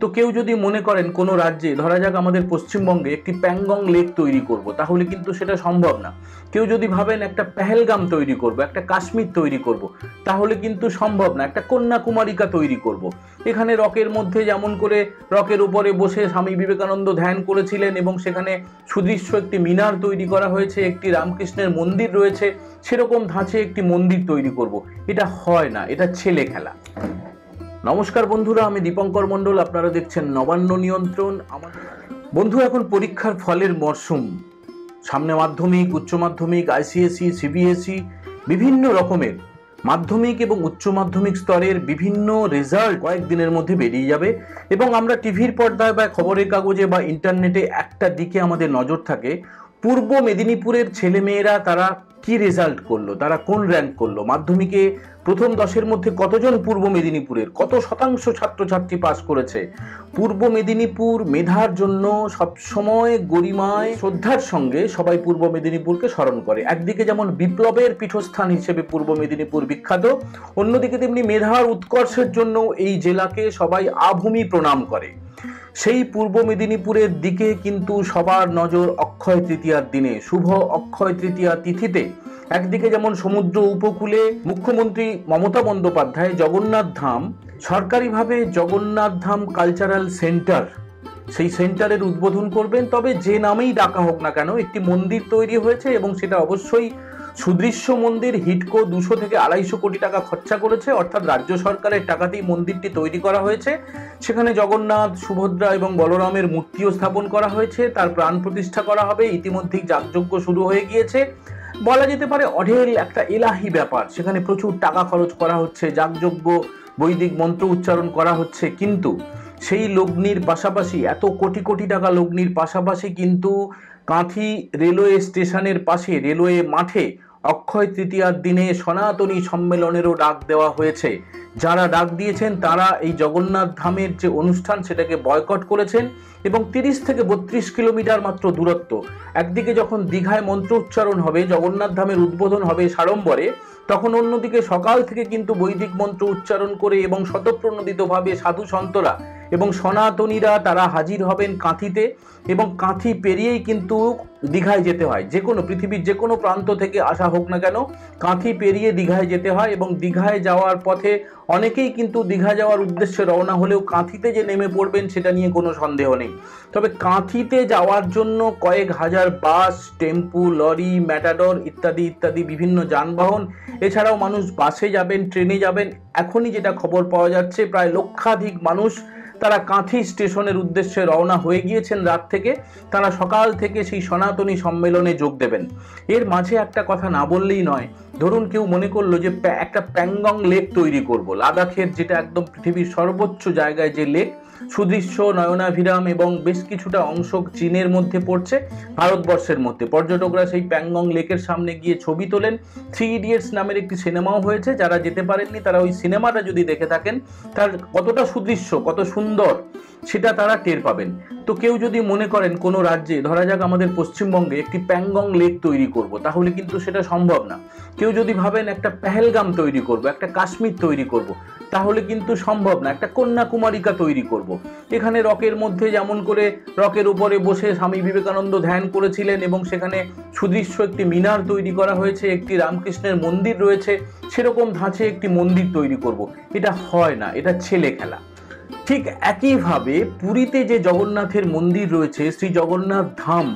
তো কেউ যদি মনে করেন কোনো রাজ্যে, ধরা যাক আমাদের পশ্চিমবঙ্গে একটি প্যাংগং লেক তৈরি করব, তাহলে কিন্তু সেটা সম্ভব না। কেউ যদি ভাবেন একটা পেহেলগাম তৈরি করব, একটা কাশ্মীর তৈরি করব, তাহলে কিন্তু সম্ভব না। একটা কন্যাকুমারিকা তৈরি করব, এখানে রকের মধ্যে যেমন করে রকের উপরে বসে স্বামী বিবেকানন্দ ধ্যান করেছিলেন এবং সেখানে সুদৃশ্য একটি মিনার তৈরি করা হয়েছে, একটি রামকৃষ্ণের মন্দির রয়েছে, সেরকম ধাঁচে একটি মন্দির তৈরি করব। এটা হয় না, এটা ছেলে খেলা। নমস্কার বন্ধুরা, আমি দীপঙ্কর মণ্ডল, আপনারা দেখছেন নবান্ন নিয়ন্ত্রণ। বন্ধু, এখন পরীক্ষার ফলের মরশুম। সামনে মাধ্যমিক, উচ্চ মাধ্যমিক, আইসিএসই, সিবিএসই, বিভিন্ন রকমের মাধ্যমিক এবং উচ্চ মাধ্যমিক স্তরের বিভিন্ন রেজাল্ট কয়েকদিনের মধ্যে বেরিয়ে যাবে এবং আমরা টিভির পর্দায় বা খবরের কাগজে বা ইন্টারনেটে একটা দিকে আমাদের নজর থাকে, পূর্ব মেদিনীপুরের ছেলেমেয়েরা তারা কি রেজাল্ট করলো, তারা কোন র্যাঙ্ক করলো, মাধ্যমিকে প্রথম 10-এর মধ্যে কতজন পূর্ব মেদিনীপুরের, কত শতাংশ ছাত্রছাত্রী পাস করেছে। পূর্ব মেদিনীপুর মেধার জন্য সবসময় গরিমায় শ্রদ্ধার সঙ্গে সবাই পূর্ব মেদিনীপুরকে স্মরণ করে। একদিকে যেমন বিপ্লবের পীঠস্থান হিসেবে পূর্ব মেদিনীপুর বিখ্যাত, অন্যদিকে তেমনি মেধার উৎকর্ষের জন্য এই জেলাকে সবাই আভূমি প্রণাম করে। সেই পূর্ব মেদিনীপুরের দিকে কিন্তু সবার নজর অক্ষয় তৃতীয়ার দিনে, শুভ অক্ষয় তৃতীয়া তিথিতে। একদিকে যেমন সমুদ্র উপকূলে মুখ্যমন্ত্রী মমতা বন্দ্যোপাধ্যায় জগন্নাথ ধাম, সরকারিভাবে জগন্নাথ ধাম কালচারাল সেন্টার, সেই সেন্টারের উদ্বোধন করবেন। তবে যে নামেই ডাকা হোক না কেন, একটি মন্দির তৈরি হয়েছে এবং সেটা অবশ্যই সুদৃশ্য মন্দির। হিডকো 200 থেকে 250 কোটি টাকা খরচা করেছে, অর্থাৎ রাজ্য সরকারের টাকাতেই মন্দিরটি তৈরি করা হয়েছে। সেখানে জগন্নাথ, সুভদ্রা এবং বলরামের মূর্তিও স্থাপন করা হয়েছে, তার প্রাণ প্রতিষ্ঠা করা হবে। ইতিমধ্যেই যাগযজ্ঞ শুরু হয়ে গিয়েছে। বলা যেতে পারে অঢেল একটা এলাহি ব্যাপার, সেখানে প্রচুর টাকা খরচ করা হচ্ছে, যাগযজ্ঞ, বৈদিক মন্ত্র উচ্চারণ করা হচ্ছে। কিন্তু সেই লগ্নির পাশাপাশি, এত কোটি কোটি টাকা লগ্নির পাশাপাশি কিন্তু কাঁথি রেলওয়ে স্টেশনের পাশে রেলওয়ে মাঠে অক্ষয় তৃতীয়ার দিনে সনাতনী সম্মেলনেরও ডাক দেওয়া হয়েছে। যারা ডাক দিয়েছেন তারা এই জগন্নাথ ধামের যে অনুষ্ঠান সেটাকে বয়কট করেছেন এবং 30 থেকে 32 কিলোমিটার মাত্র দূরত্ব। একদিকে যখন দীঘায় মন্ত্র উচ্চারণ হবে, জগন্নাথ ধামের উদ্বোধন হবে সাড়ম্বরে, তখন অন্যদিকে সকাল থেকে কিন্তু বৈদিক মন্ত্র উচ্চারণ করে এবং স্বতঃপ্রণোদিতভাবে সাধু সন্তরা এবং সনাতনীরা তারা হাজির হবেন কাঁথিতে, এবং কাঁথি পেরিয়েই কিন্তু দীঘায় যেতে হয়। যে কোনো পৃথিবীর যে কোনো প্রান্ত থেকে আসা হোক না কেন, কাঁথি পেরিয়ে দীঘায় যেতে হয় এবং দীঘায় যাওয়ার পথে অনেকেই কিন্তু দীঘা যাওয়ার উদ্দেশ্যে রওনা হলেও কাঁথিতে যে নেমে পড়বেন সেটা নিয়ে কোনো সন্দেহ নেই। তবে কাঁথিতে যাওয়ার জন্য কয়েক হাজার বাস, টেম্পু, লরি, ম্যাটাডর ইত্যাদি ইত্যাদি বিভিন্ন যানবাহন, এছাড়াও মানুষ বাসে যাবেন, ট্রেনে যাবেন। এখনই যেটা খবর পাওয়া যাচ্ছে, প্রায় লক্ষাধিক মানুষ তারা কাঁথি স্টেশনের উদ্দেশ্যে রওনা হয়ে গিয়েছেন রাত থেকে। তারা সকাল থেকে সেই সনাতনী সম্মেলনে যোগ দেবেন। এর মাঝে একটা কথা না বললেই নয়। ধরুন কেউ মনে করলো যে একটা প্যাংগং লেক তৈরি করব, লাদাখের যেটা একদম পৃথিবীর সর্বোচ্চ জায়গায় যে লেক, সুদৃশ্য, নয়নাভিরাম এবং বেশ কিছুটা অংশ চীনের মধ্যে পড়ছে, ভারতবর্ষের মধ্যে। পর্যটকরা সেই প্যাংগং লেকের সামনে গিয়ে ছবি তোলেন। 3 ইডিয়টস নামের একটি সিনেমাও হয়েছে, যারা যেতে পারেননি তারা ওই সিনেমাটা যদি দেখে থাকেন, তার কতটা সুদৃশ্য, কত সুন্দর সেটা তারা টের পাবেন। তো কেউ যদি মনে করেন কোনো রাজ্যে, ধরা যাক আমাদের পশ্চিমবঙ্গে একটি প্যাংগং লেক তৈরি করব, তাহলে কিন্তু সেটা সম্ভব না। কেউ যদি ভাবেন একটা পেহেলগাম তৈরি করব, একটা কাশ্মীর তৈরি করব, তাহলে কিন্তু সম্ভব না। একটা কন্যাকুমারিকা তৈরি করব, এখানে রকের মধ্যে যেমন করে রকের উপরে বসে স্বামী বিবেকানন্দ ধ্যান করেছিলেন এবং সেখানে সুদৃশ্য একটি মিনার তৈরি করা হয়েছে, একটি রামকৃষ্ণের মন্দির রয়েছে, সেরকম ধাঁচে একটি মন্দির তৈরি করব। এটা হয় না, এটা ছেলে খেলা। ঠিক একইভাবে পুরীতে যে জগন্নাথের মন্দির রয়েছে, শ্রী জগন্নাথ ধাম,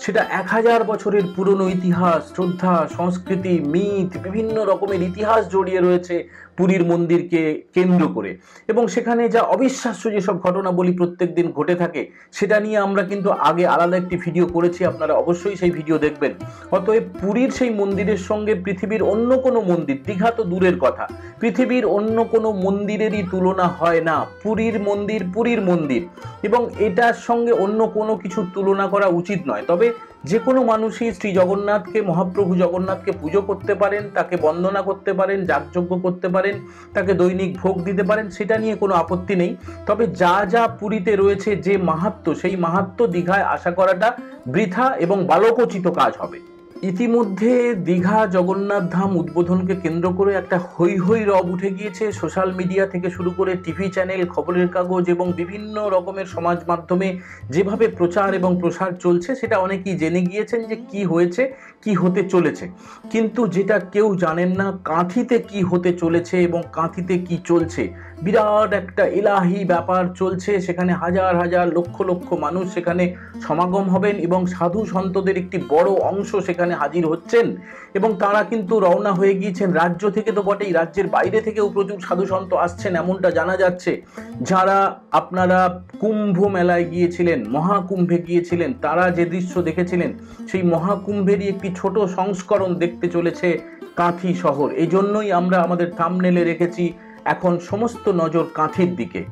সেটা 1000 বছরের পুরনো ইতিহাস, শ্রদ্ধা, সংস্কৃতি, মিথ, বিভিন্ন রকমের ইতিহাস জড়িয়ে রয়েছে পুরীর মন্দিরকে কেন্দ্র করে। এবং সেখানে যা অবিশ্বাস্য যেসব ঘটনাবলী প্রত্যেক দিন ঘটে থাকে, সেটা নিয়ে আমরা কিন্তু আগে আলাদা একটি ভিডিও করেছি, আপনারা অবশ্যই সেই ভিডিও দেখবেন। অতএব পুরীর সেই মন্দিরের সঙ্গে পৃথিবীর অন্য কোনো মন্দির, দীঘা তো দূরের কথা, পৃথিবীর অন্য কোনো মন্দিরেরই তুলনা হয় না। পুরীর মন্দির পুরীর মন্দির, এবং এটার সঙ্গে অন্য কোনো কিছু তুলনা করা উচিত নয়। তবে যে কোনো মানুষই শ্রী জগন্নাথকে, মহাপ্রভু জগন্নাথকে পুজো করতে পারেন, তাকে বন্দনা করতে পারেন, যাগযজ্ঞ করতে পারেন, তাকে দৈনিক ভোগ দিতে পারেন, সেটা নিয়ে কোনো আপত্তি নেই। তবে যা যা পুরীতে রয়েছে যে মাহাত্ম্য, সেই মাহাত্ম্য দীঘায় আশা করাটা বৃথা এবং বালকোচিত কাজ হবে। ইতিমধ্যে দীঘা জগন্নাথ ধাম উদ্বোধনকে কেন্দ্র করে একটা হৈ হৈ রব উঠে গিয়েছে। সোশ্যাল মিডিয়া থেকে শুরু করে টিভি চ্যানেল, খবরের কাগজ এবং বিভিন্ন রকমের সমাজ মাধ্যমে যেভাবে প্রচার এবং প্রসার চলছে সেটা অনেকেই জেনে গিয়েছেন যে কি হয়েছে, কি হতে চলেছে। কিন্তু যেটা কেউ জানেন না, কাঁথিতে কি হতে চলেছে এবং কাঁথিতে কি চলছে। বিরাট একটা ইলাহি ব্যাপার চলছে, সেখানে হাজার হাজার লক্ষ লক্ষ মানুষ সেখানে সমাগম হবেন এবং সাধু সন্তদের একটি বড় অংশ সেখানে হাজির হচ্ছেন এবং তারা কিন্তু রওনা হয়ে গিয়েছেন। রাজ্য থেকে তো বটেই, রাজ্যের বাইরে থেকেও প্রচুর সাধু সন্ত আসছেন এমনটা জানা যাচ্ছে। যারা আপনারা কুম্ভ মেলায় গিয়েছিলেন, মহাকুম্ভে গিয়েছিলেন, তারা যে দৃশ্য দেখেছিলেন সেই মহাকুম্ভেরই একটি ছোট সংস্করণ দেখতে চলেছে কাঁথি শহর। এই জন্যই আমরা আমাদের থাম্বনেলে রেখেছি এখন সমস্ত নজর কাঁথির দিকে।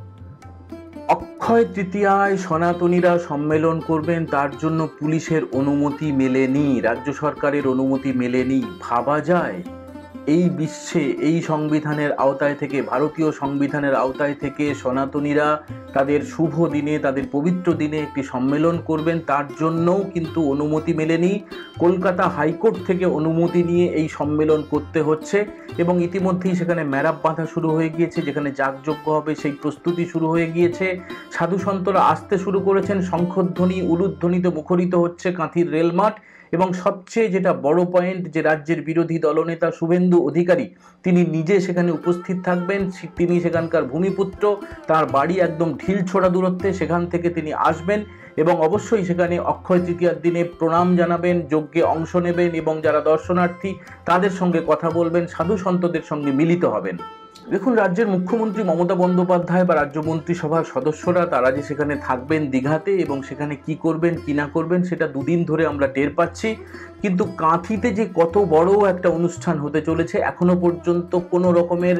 অক্ষয় তৃতীয়ায় সনাতনীরা সম্মেলন করবেন, তার জন্য পুলিশের অনুমতি মেলেনি, রাজ্য সরকারের অনুমতি মেলেনি। ভাবা যায় এই বিশ্বে, এই সংবিধানের আওতায় থেকে, ভারতীয় সংবিধানের আওতায় থেকে সনাতনীরা তাদের শুভ দিনে, তাদের পবিত্র দিনে একটি সম্মেলন করবেন, তার জন্যও কিন্তু অনুমতি মেলেনি। কলকাতা হাইকোর্ট থেকে অনুমতি নিয়ে এই সম্মেলন করতে হচ্ছে এবং ইতিমধ্যেই সেখানে ম্যারাপ বাঁধা শুরু হয়ে গিয়েছে, যেখানে যাগযজ্ঞ হবে সেই প্রস্তুতি শুরু হয়ে গিয়েছে। সাধু সন্তরা আসতে শুরু করেছেন, শঙ্খধ্বনি উলুধ্বনিতে মুখরিত হচ্ছে কাঁথির রেলমাঠ। এবং সবচেয়ে যেটা বড় পয়েন্ট, যে রাজ্যের বিরোধী দলনেতা শুভেন্দু অধিকারী তিনি নিজে সেখানে উপস্থিত থাকবেন। তিনি সেখানকার ভূমিপুত্র, তার বাড়ি একদম ঢিলছোড়া দূরত্বে, সেখান থেকে তিনি আসবেন এবং অবশ্যই সেখানে অক্ষয় তৃতীয়ার দিনে প্রণাম জানাবেন, যজ্ঞে অংশ নেবেন এবং যারা দর্শনার্থী তাদের সঙ্গে কথা বলবেন, সাধু সন্তদের সঙ্গে মিলিত হবেন। দেখুন, রাজ্যের মুখ্যমন্ত্রী মমতা বন্দ্যোপাধ্যায় বা রাজ্য মন্ত্রিসভার সদস্যরা তারা যে সেখানে থাকবেন দীঘাতে এবং সেখানে কি করবেন কি না করবেন সেটা দুদিন ধরে আমরা টের পাচ্ছি। কিন্তু কাঁথিতে যে কত বড় একটা অনুষ্ঠান হতে চলেছে এখনো পর্যন্ত কোনো রকমের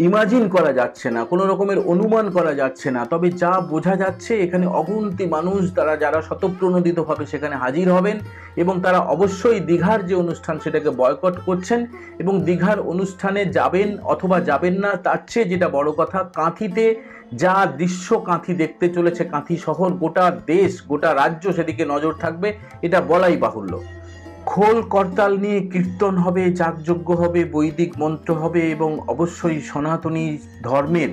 ইমাজিন করা যাচ্ছে না, কোনো রকমের অনুমান করা যাচ্ছে না। তবে যা বোঝা যাচ্ছে এখানে অগুন্তি মানুষ তারা যারা স্বতঃপ্রণোদিতভাবে সেখানে হাজির হবেন এবং তারা অবশ্যই দীঘার যে অনুষ্ঠান সেটাকে বয়কট করছেন এবং দীঘার অনুষ্ঠানে যাবেন অথবা যাবেন না, তার চেয়ে যেটা বড় কথা, কাঁথিতে যা দৃশ্য কাঁথি দেখতে চলেছে, কাঁথি শহর, গোটা দেশ গোটা রাজ্য সেদিকে নজর থাকবে, এটা বলাই বাহুল্য। খোল করতাল নিয়ে কীর্তন হবে, যাগযজ্ঞ হবে, বৈদিক মন্ত্র হবে এবং অবশ্যই সনাতনী ধর্মের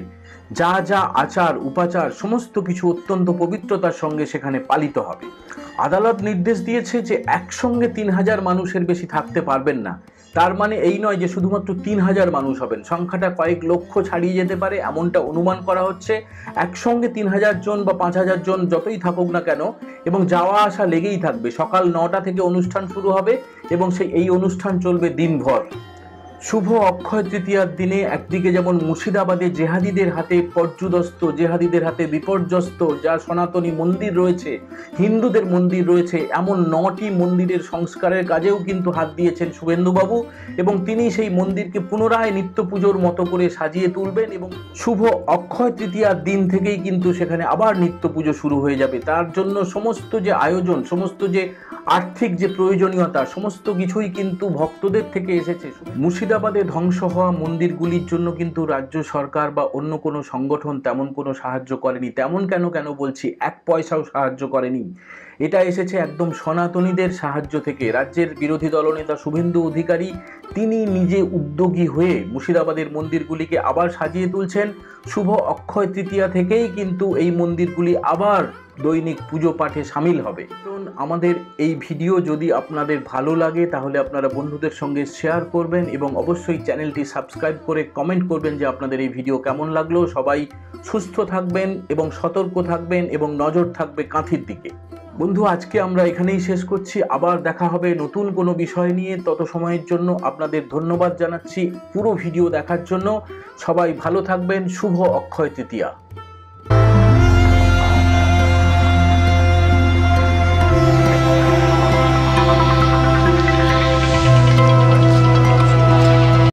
যা যা আচার উপাচার সমস্ত কিছু অত্যন্ত পবিত্রতার সঙ্গে সেখানে পালিত হবে। আদালত নির্দেশ দিয়েছে যে একসঙ্গে 3000 মানুষের বেশি থাকতে পারবেন না। তার মানে এই নয় যে শুধুমাত্র 3000 মানুষ হবেন, সংখ্যাটা কয়েক লক্ষ ছাড়িয়ে যেতে পারে এমনটা অনুমান করা হচ্ছে। একসঙ্গে 3000 জন বা 5000 জন যতই থাকুক না কেন এবং যাওয়া আসা লেগেই থাকবে। সকাল 9টা থেকে অনুষ্ঠান শুরু হবে এবং এই অনুষ্ঠান চলবে দিনভর। শুভ অক্ষয় তৃতীয়ার দিনে একদিকে যেমন মুর্শিদাবাদে জেহাদিদের হাতে পর্যুদস্ত, জেহাদিদের হাতে বিপর্যস্ত যা সনাতনী মন্দির রয়েছে, হিন্দুদের মন্দির রয়েছে, এমন 9টি মন্দিরের সংস্কারের কাজেও কিন্তু হাত দিয়েছেন শুভেন্দুবাবু এবং তিনি সেই মন্দিরকে পুনরায় নিত্য পুজোর মতো করে সাজিয়ে তুলবেন এবং শুভ অক্ষয় তৃতীয়ার দিন থেকেই কিন্তু সেখানে আবার নিত্য পুজো শুরু হয়ে যাবে। তার জন্য সমস্ত যে আয়োজন, সমস্ত যে আর্থিক যে প্রয়োজনীয়তা, সমস্ত কিছুই কিন্তু ভক্তদের থেকে এসেছে। মুর্শিদাবাদে ধ্বংস হওয়া মন্দিরগুলির জন্য কিন্তু রাজ্য সরকার বা অন্য কোনো সংগঠন তেমন কোনো সাহায্য করেনি। তেমন কেন বলছি, 1 পয়সাও সাহায্য করেনি। এটা এসেছে একদম সনাতনীদের সাহায্য থেকে। রাজ্যের বিরোধী দলনেতা শুভেন্দু অধিকারী তিনি নিজে উদ্যোগী হয়ে মুর্শিদাবাদের মন্দিরগুলিকে আবার সাজিয়ে তুলছেন। শুভ অক্ষয় তৃতীয়া থেকেই কিন্তু এই মন্দিরগুলি আবার দৈনিক পুজো পাঠে সামিল হবে। আমাদের এই ভিডিও যদি আপনাদের ভালো লাগে তাহলে আপনারা বন্ধুদের সঙ্গে শেয়ার করবেন এবং অবশ্যই চ্যানেলটি সাবস্ক্রাইব করে কমেন্ট করবেন যে আপনাদের এই ভিডিও কেমন লাগলো। সবাই সুস্থ থাকবেন এবং সতর্ক থাকবেন এবং নজর থাকবে কাঁথির দিকে। বন্ধু, আজকে আমরা এখানেই শেষ করছি। আবার দেখা হবে নতুন কোনো বিষয় নিয়ে। তত সময়ের জন্য আপনাদের ধন্যবাদ জানাচ্ছি পুরো ভিডিও দেখার জন্য। সবাই ভালো থাকবেন। শুভ অক্ষয় তৃতীয়া।